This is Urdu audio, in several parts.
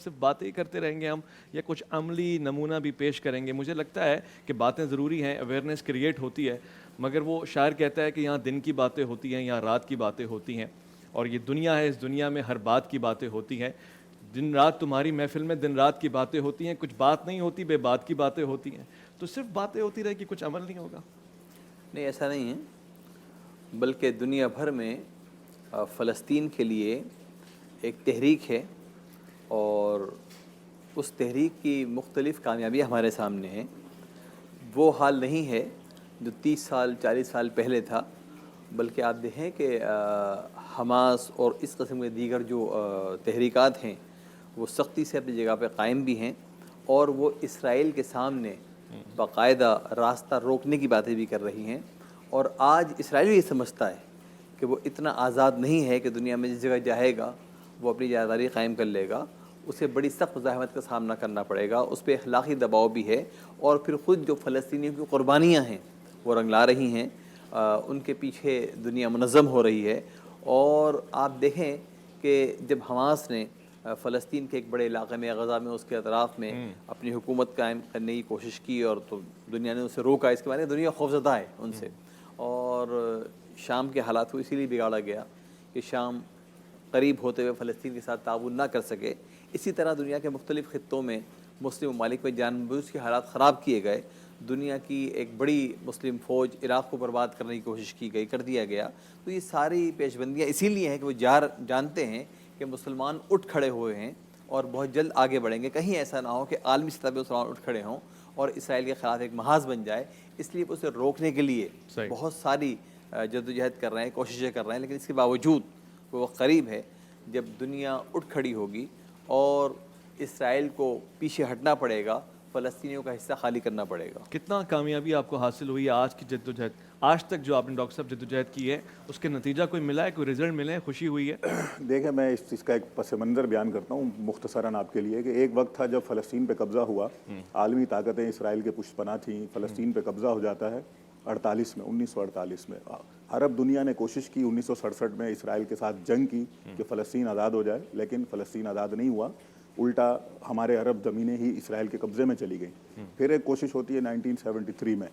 صرف باتیں ہی کرتے رہیں گے ہم یا کچھ عملی نمونہ بھی پیش کریں گے؟ مجھے لگتا ہے کہ باتیں ضروری ہیں، اویئرنیس کریٹ ہوتی ہے، مگر وہ شاعر کہتا ہے کہ یہاں دن کی باتیں ہوتی ہیں، یہاں رات کی باتیں ہوتی ہیں، اور یہ دنیا ہے، اس دنیا میں ہر بات کی باتیں ہوتی ہیں۔ دن رات تمہاری محفل میں دن رات کی باتیں ہوتی ہیں، کچھ بات نہیں ہوتی، بے بات کی باتیں ہوتی ہیں۔ تو صرف باتیں ہوتی رہے کہ کچھ عمل نہیں ہوگا؟ نہیں، ایسا نہیں ہے، بلکہ دنیا بھر میں فلسطین کے لیے ایک تحریک ہے، اور اس تحریک کی مختلف کامیابیاں ہمارے سامنے ہیں۔ وہ حال نہیں ہے جو 30 سال 40 سال پہلے تھا، بلکہ آپ دیکھیں کہ حماس اور اس قسم کے دیگر جو تحریکات ہیں وہ سختی سے اپنی جگہ پہ قائم بھی ہیں، اور وہ اسرائیل کے سامنے باقاعدہ راستہ روکنے کی باتیں بھی کر رہی ہیں۔ اور آج اسرائیل یہ سمجھتا ہے کہ وہ اتنا آزاد نہیں ہے کہ دنیا میں جس جگہ جائے گا وہ اپنی جائیداری قائم کر لے گا، اسے بڑی سخت مزاحمت کا سامنا کرنا پڑے گا، اس پہ اخلاقی دباؤ بھی ہے، اور پھر خود جو فلسطینیوں کی قربانیاں ہیں وہ رنگلا رہی ہیں، ان کے پیچھے دنیا منظم ہو رہی ہے۔ اور آپ دیکھیں کہ جب حماس نے فلسطین کے ایک بڑے علاقے میں غزہ میں اس کے اطراف میں اپنی حکومت قائم کرنے کی کوشش کی، اور تو دنیا نے اسے روکا، اس کے بارے میں دنیا خوفزدہ ہے ان سے، اور شام کے حالات کو اسی لیے بگاڑا گیا کہ شام قریب ہوتے ہوئے فلسطین کے ساتھ تعاون نہ کر سکے۔ اسی طرح دنیا کے مختلف خطوں میں مسلم ممالک میں جان بوجھ کے حالات خراب کیے گئے۔ دنیا کی ایک بڑی مسلم فوج عراق کو برباد کرنے کی کوشش کی گئی، کر دیا گیا۔ تو یہ ساری پیش بندیاں اسی لیے ہیں کہ وہ جانتے ہیں کہ مسلمان اٹھ کھڑے ہوئے ہیں اور بہت جلد آگے بڑھیں گے۔ کہیں ایسا نہ ہو کہ عالمی سطح پہ مسلمان اٹھ کھڑے ہوں اور اسرائیل کے خلاف ایک محاذ بن جائے، اس لیے اسے روکنے کے لیے بہت ساری جدوجہد کر رہے ہیں، کوششیں کر رہے ہیں۔ لیکن اس کے باوجود وہ وقت قریب ہے جب دنیا اٹھ کھڑی ہوگی اور اسرائیل کو پیچھے ہٹنا پڑے گا، فلسطینیوں کا حصہ خالی کرنا پڑے گا۔ کتنا کامیابی آپ کو حاصل ہوئی ہے آج کی جدوجہد؟ آج تک جو آپ نے ڈاکٹر صاحب جدوجہد کی ہے اس کے نتیجہ کوئی ملا ہے، کوئی رزلٹ ملے ہیں، خوشی ہوئی ہے؟ دیکھیں، میں اس چیز کا ایک پس منظر بیان کرتا ہوں مختصراً آپ کے لیے، کہ ایک وقت تھا جب فلسطین پہ قبضہ ہوا، عالمی طاقتیں اسرائیل کے پشت پناہ تھیں، فلسطین پہ قبضہ ہو جاتا ہے 1948 میں۔ عرب دنیا نے کوشش کی 1967 میں اسرائیل کے ساتھ جنگ کی کہ فلسطین آزاد ہو جائے، لیکن فلسطین آزاد نہیں ہوا، الٹا ہمارے عرب زمینیں ہی اسرائیل کے قبضے میں چلی گئیں۔ پھر ایک کوشش ہوتی ہے 1973 میں،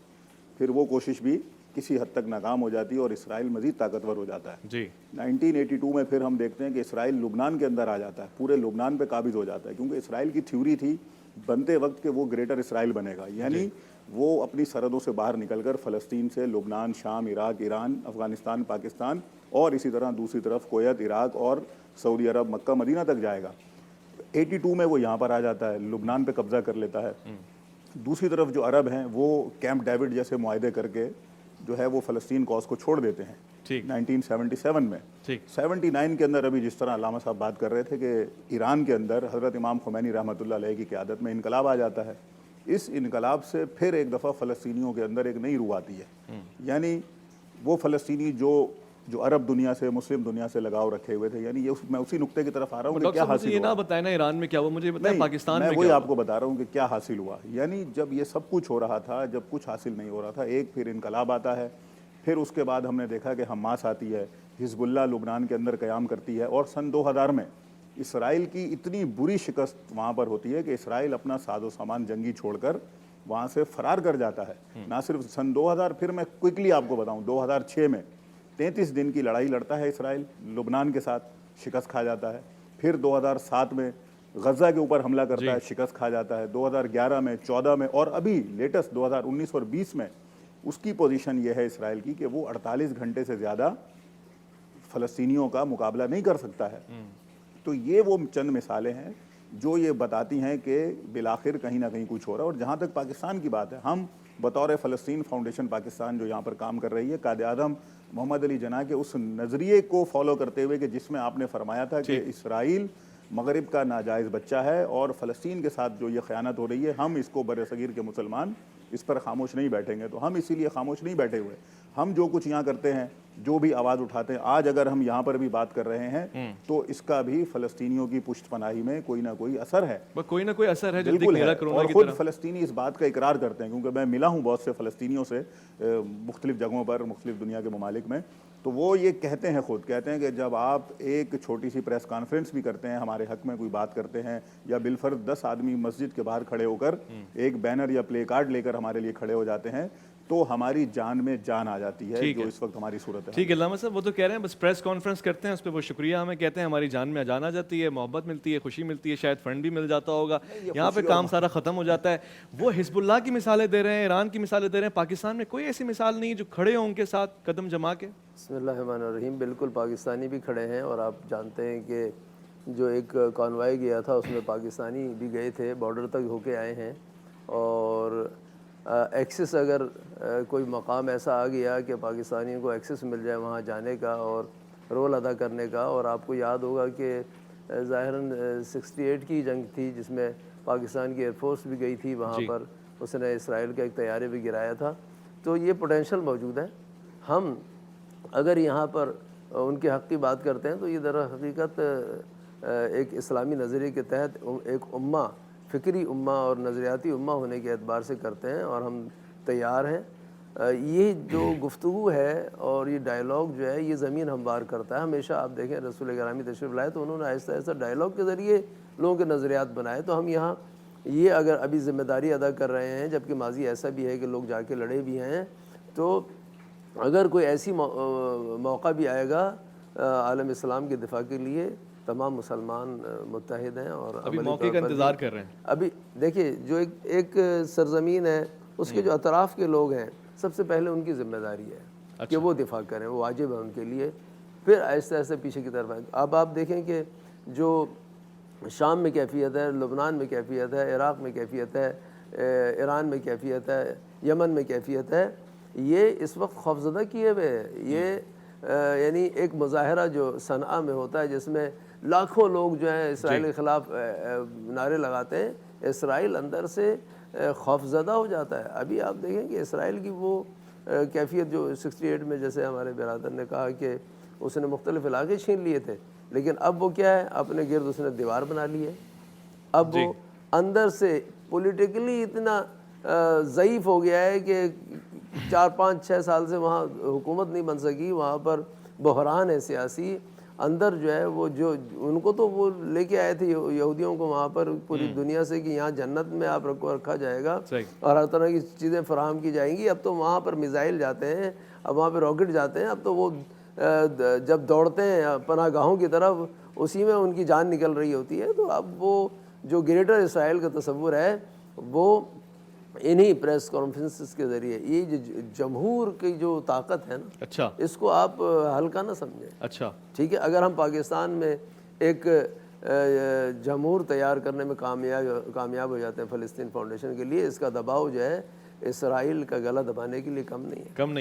پھر وہ کوشش بھی کسی حد تک ناکام ہو جاتی ہے اور اسرائیل مزید طاقتور ہو جاتا ہے۔ جی 1982 میں پھر ہم دیکھتے ہیں کہ اسرائیل لبنان کے اندر آ جاتا ہے، پورے لبنان پہ قابض ہو جاتا ہے، کیونکہ اسرائیل کی تھیوری تھی بنتے وقت کہ وہ گریٹر اسرائیل بنے گا، یعنی وہ اپنی سرحدوں سے باہر نکل کر فلسطین سے لبنان، شام، عراق، ایران، افغانستان، پاکستان اور اسی طرح دوسری طرف کویت، عراق اور سعودی عرب، مکہ مدینہ تک جائے گا۔ 82 میں وہ یہاں پر آ جاتا ہے، لبنان پہ قبضہ کر لیتا ہے۔ دوسری طرف جو عرب ہیں وہ کیمپ ڈیوڈ جیسے معاہدے کر کے جو ہے وہ فلسطین کاز کو چھوڑ دیتے ہیں 1977 میں۔ 79 کے اندر ابھی جس طرح علامہ صاحب بات کر رہے تھے کہ ایران کے اندر حضرت امام خمینی رحمۃ اللہ علیہ کی قیادت میں انقلاب آ جاتا ہے۔ اس انقلاب سے پھر ایک دفعہ فلسطینیوں کے اندر ایک نئی روح آتی ہے، یعنی وہ فلسطینی جو عرب دنیا سے، مسلم دنیا سے لگاؤ رکھے ہوئے تھے، یعنی میں اسی نقطے کی طرف آ رہا ہوں کہ کیا حاصل ہوا۔ یہ نہ بتائیں نا ایران میں کیا ہوا، مجھے بتائیں پاکستان میں میں کیا وہی ہوا؟ آپ کو بتا رہا ہوں کہ کیا حاصل ہوا۔ یعنی جب یہ سب کچھ ہو رہا تھا، جب کچھ حاصل نہیں ہو رہا تھا، ایک پھر انقلاب آتا ہے، پھر اس کے بعد ہم نے دیکھا کہ حماس آتی ہے، حزب اللہ لبنان کے اندر قیام کرتی ہے، اور سن 2000 میں اسرائیل کی اتنی بری شکست وہاں پر ہوتی ہے کہ اسرائیل اپنا ساز و سامان جنگی چھوڑ کر وہاں سے فرار کر جاتا ہے۔ نہ صرف سن 2000، پھر میں کوئکلی آپ کو بتاؤں 2006 میں 33 دن کی لڑائی لڑتا ہے اسرائیل لبنان کے ساتھ، شکست کھا جاتا ہے۔ پھر 2007 میں غزہ کے اوپر حملہ کرتا ہے، شکست کھا جاتا ہے۔ 2011 میں، 14 میں، اور ابھی لیٹسٹ 2019 اور 20 میں اس کی پوزیشن یہ ہے اسرائیل کی کہ وہ 48 گھنٹے سے زیادہ فلسطینیوں کا مقابلہ نہیں کر سکتا ہے۔ تو یہ وہ چند مثالیں ہیں جو یہ بتاتی ہیں کہ بالآخر کہیں نہ کہیں کچھ ہو رہا ہے۔ اور جہاں تک پاکستان کی بات ہے، ہم بطور فلسطین فاؤنڈیشن پاکستان جو یہاں پر کام کر رہی ہے، قائد اعظم محمد علی جناح کے اس نظریے کو فالو کرتے ہوئے کہ جس میں آپ نے فرمایا تھا کہ اسرائیل مغرب کا ناجائز بچہ ہے اور فلسطین کے ساتھ جو یہ خیانت ہو رہی ہے، ہم اس کو برصغیر کے مسلمان اس پر خاموش نہیں بیٹھیں گے، تو ہم اسی لیے خاموش نہیں بیٹھے ہوئے۔ ہم جو کچھ یہاں کرتے ہیں جو بھی آواز اٹھاتے ہیں. آج اگر ہم یہاں پر بھی بات کر رہے ہیں تو اس کا بھی فلسطینیوں کی پشت پناہی میں کوئی نہ کوئی اثر ہے, کوئی نہ کوئی اثر ہے جو بالکل ہے. کرونا اور کی خود طرح. فلسطینی اس بات کا اقرار کرتے ہیں, کیونکہ میں ملا ہوں بہت سے فلسطینیوں سے مختلف جگہوں پر, مختلف دنیا کے ممالک میں, تو وہ یہ کہتے ہیں, خود کہتے ہیں کہ جب آپ ایک چھوٹی سی پریس کانفرنس بھی کرتے ہیں, ہمارے حق میں کوئی بات کرتے ہیں, یا بالفرض 10 آدمی مسجد کے باہر کھڑے ہو کر ایک بینر یا پلے کارڈ لے کر ہمارے لیے کھڑے ہو جاتے ہیں, تو ہماری جان میں جان آ جاتی ہے, جو اس وقت ہماری صورت ہے. ٹھیک ہے علامہ صاحب, وہ تو کہہ رہے ہیں بس پریس کانفرنس کرتے ہیں, اس پہ وہ شکریہ ہمیں کہتے ہیں, ہماری جان میں جان آ جاتی ہے, محبت ملتی ہے, خوشی ملتی ہے, شاید فنڈ بھی مل جاتا ہوگا, یہاں پہ کام سارا ختم ہو جاتا ہے. وہ حزب اللہ کی مثالیں دے رہے ہیں, ایران کی مثالیں دے رہے ہیں, پاکستان میں کوئی ایسی مثال نہیں جو کھڑے ہوں ان کے ساتھ قدم جما کے. بسم اللہ الرحمن الرحیم. بالکل پاکستانی بھی کھڑے ہیں, اور آپ جانتے ہیں کہ جو ایک کانوائی گیا تھا اس میں پاکستانی بھی گئے تھے, بارڈر تک ہو کے آئے ہیں, اور ایکسس اگر کوئی مقام ایسا آ گیا کہ پاکستانیوں کو ایکسس مل جائے وہاں جانے کا اور رول ادا کرنے کا. اور آپ کو یاد ہوگا کہ ظاہراً 68 کی جنگ تھی جس میں پاکستان کی ایئر فورس بھی گئی تھی وہاں پر, اس نے اسرائیل کا ایک طیارے بھی گرایا تھا. تو یہ پوٹینشیل موجود ہے. ہم اگر یہاں پر ان کے حق کی بات کرتے ہیں تو یہ در حقیقت ایک اسلامی نظریے کے تحت ایک امہ, فکری امہ اور نظریاتی امہ ہونے کے اعتبار سے کرتے ہیں, اور ہم تیار ہیں. یہ جو گفتگو ہے اور یہ ڈائلاگ جو ہے یہ زمین ہموار کرتا ہے. ہمیشہ آپ دیکھیں رسول گرامی تشریف لائے تو انہوں نے آہستہ آہستہ ڈائلاگ کے ذریعے لوگوں کے نظریات بنائے. تو ہم یہاں یہ اگر ابھی ذمہ داری ادا کر رہے ہیں, جبکہ ماضی ایسا بھی ہے کہ لوگ جا کے لڑے بھی ہیں, تو اگر کوئی ایسی موقع بھی آئے گا عالم اسلام کے دفاع کے لیے, تمام مسلمان متحد ہیں. اور ابھی موقع کا انتظار کر رہے ہیں. ابھی دیکھیے جو ایک سرزمین ہے اس کے جو اطراف کے لوگ ہیں, سب سے پہلے ان کی ذمہ داری ہے کہ وہ دفاع کریں, وہ واجب ہے ان کے لیے. پھر آہستہ آہستہ پیچھے کی طرف آئیں. اب آپ دیکھیں کہ جو شام میں کیفیت ہے, لبنان میں کیفیت ہے, عراق میں کیفیت ہے, ایران میں کیفیت ہے, یمن میں کیفیت ہے, یہ اس وقت خوفزدہ کیے ہوئے ہے. یہ یعنی ایک مظاہرہ جو صنعاء میں ہوتا ہے جس میں لاکھوں لوگ جو ہیں اسرائیل کے خلاف نعرے لگاتے ہیں, اسرائیل اندر سے خوفزدہ ہو جاتا ہے. ابھی آپ دیکھیں کہ اسرائیل کی وہ کیفیت جو 68 میں, جیسے ہمارے برادر نے کہا کہ اس نے مختلف علاقے چھین لیے تھے, لیکن اب وہ کیا ہے, اپنے گرد اس نے دیوار بنا لی ہے. اب وہ اندر سے پولیٹیکلی اتنا ضعیف ہو گیا ہے کہ 4-5-6 سال سے وہاں حکومت نہیں بن سکی. وہاں پر بحران ہے سیاسی. اندر جو ہے وہ جو ان کو تو وہ لے کے آئے تھے یہودیوں کو وہاں پر پوری دنیا سے کہ یہاں جنت میں آپ کو رکھا جائے گا اور ہر طرح کی چیزیں فراہم کی جائیں گی. اب تو وہاں پر میزائل جاتے ہیں, اب وہاں پہ راکٹ جاتے ہیں. اب تو وہ جب دوڑتے ہیں پناہ گاہوں کی طرف, اسی میں ان کی جان نکل رہی ہوتی ہے. تو اب وہ جو گریٹر اسرائیل کا تصور ہے وہ انہی پریس کانفرنسز کے ذریعے, یہ جو جمہور کی جو طاقت ہے نا, اچھا, اس کو آپ ہلکا نہ سمجھیں. اچھا, ٹھیک ہے, اگر ہم پاکستان میں ایک جمہور تیار کرنے میں کامیاب ہو جاتے ہیں فلسطین فاؤنڈیشن کے لیے, اس کا دباؤ جو ہے اسرائیل کا گلا دبانے کے لیے کم نہیں ہے. کم نہیں.